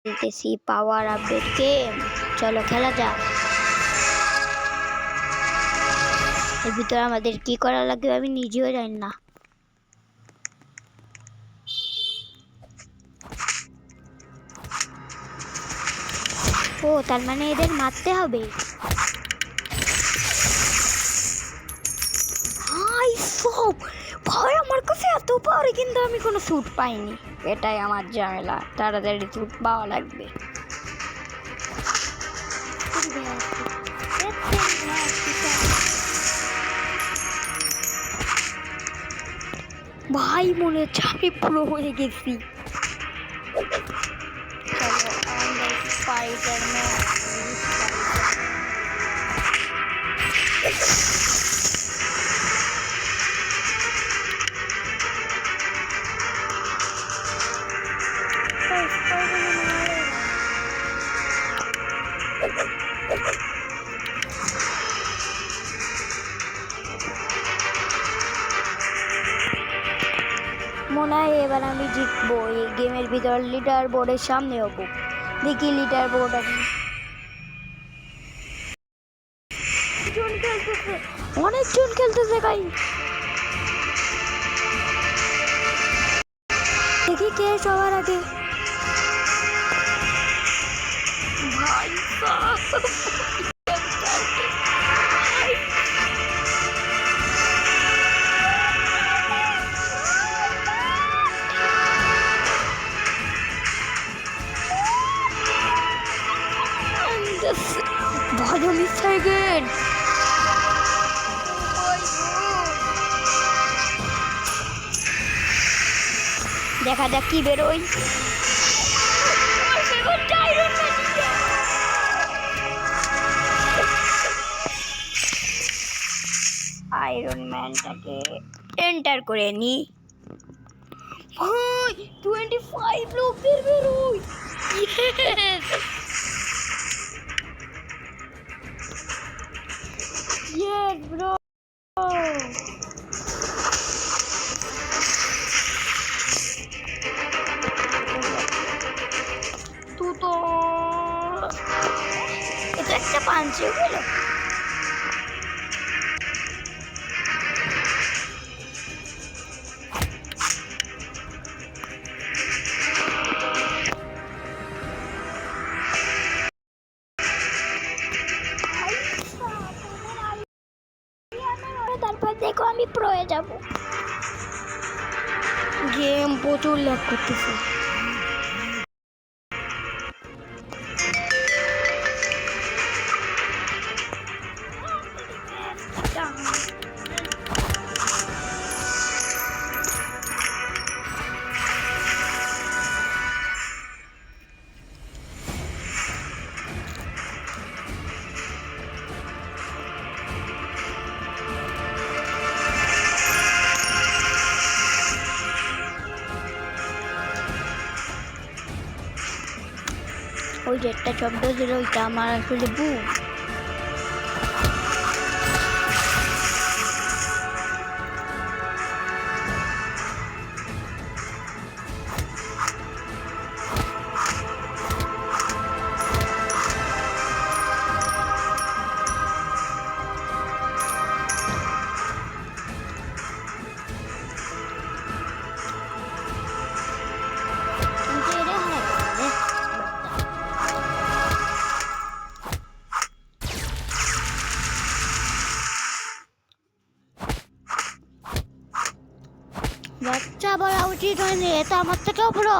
খেলতেছি পাওয়ার update game. চলো খেলা যাক। এর ভিতরে আমাদের কি করা লাগবে আমি নিজেও জানি না। ও তার মানে এদের মারতে হবে। ভাই সব ভাই আমার কাছে এত পাওয়ারে কিন্তু আমি কোনো স্যুট পাইনি। এটাই আমার ঝামেলা, তাড়াতাড়ি স্যুট পাওয়া লাগবে। ভাই মনে হচ্ছে আমি পুরো হয়ে গেছি। চলো আমরা স্পাইডারম্যান। মনে হয় এবার আমি জিতবো। এই গেমের ভিতর লিডার বোর্ডের সামনে হবো। দেখি লিডার বোর্ড আমি অনেকজন খেলতেছে গাই। দেখি কে সবার আগে। ভাই ভালো মিস হয়ে গেল। দেখা যাক কি বেরোয়। আয়রন ম্যানটাকে এন্টার করে নি। ভাই 25 লোকের বেরোয়। Yes bro. তুই তো এটা একটা পাঞ্চে গেল। তারপর দেখো আমি প্রয়ে যাব। গেম প্রচুর ল্যাগ করতেছে। ওই যে একটা শব্দ ছিল ওইটা আমার আসলে বুক। বাচ্চা বলা উচিত হয়নি, এটা আমার থেকেও বড়।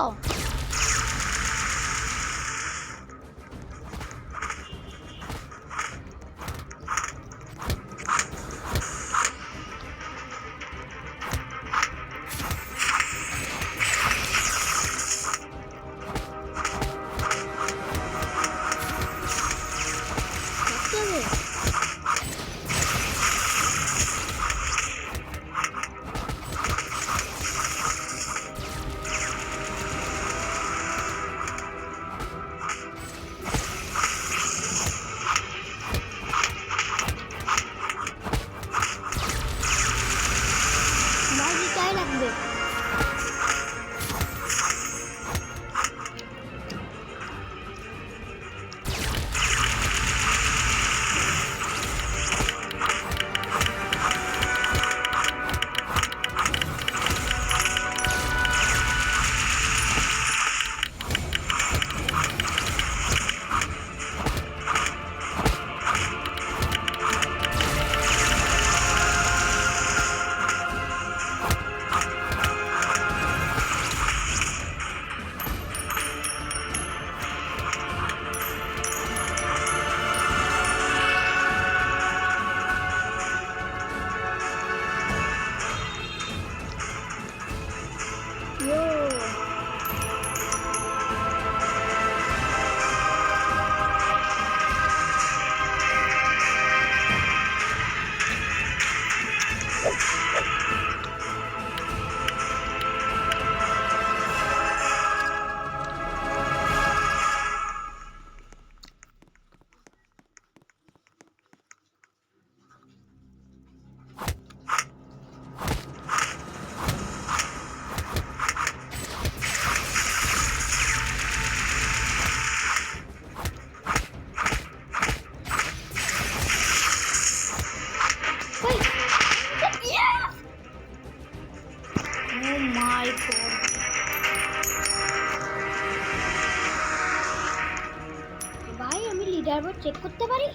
তারপর চেক করতে পারি।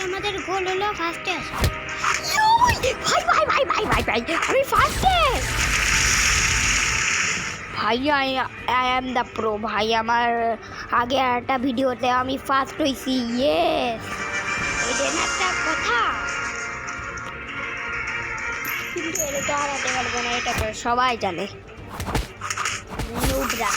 আমাদের গোল হলো ফার্স্টে আসা। ভাই ভাই ভাই ভাই ভাই ভাই আমি ফার্স্টে। ভাই আই এম দ্য প্রো ভাই। আমার আগে একটা ভিডিওতে আমি ফার্স্ট হয়েছি। ইয়েস, এটা না একটা কথা, কিন্তু এটা তো হারাতে পারবো না, এটা তো সবাই জানে। নুবরা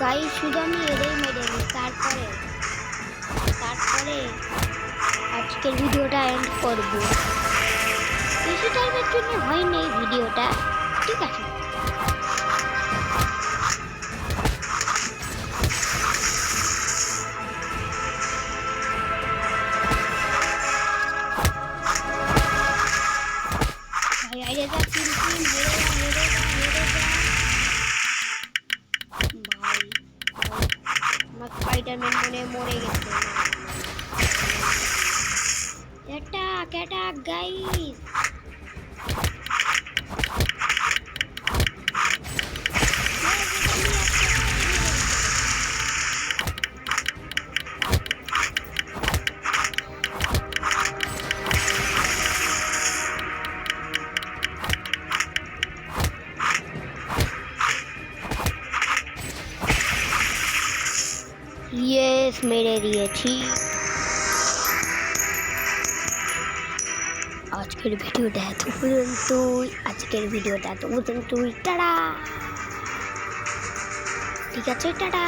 গাই শুধু আমি এটাই মেরে নিই। তারপরে আজকের ভিডিওটা এন্ড করব। বেশি টাইমের জন্য হয়নি এই ভিডিওটা, ঠিক আছে? ভাই আইরে যা তিন হেরে যা ভাই। আমার স্পাইডারম্যান মরে গেছে। Attack guys. ইয়েস, মেরে দিয়েছি। আজকের ভিডিওটা এত পর্যন্তই। টাটা। ঠিক আছে, টাটা।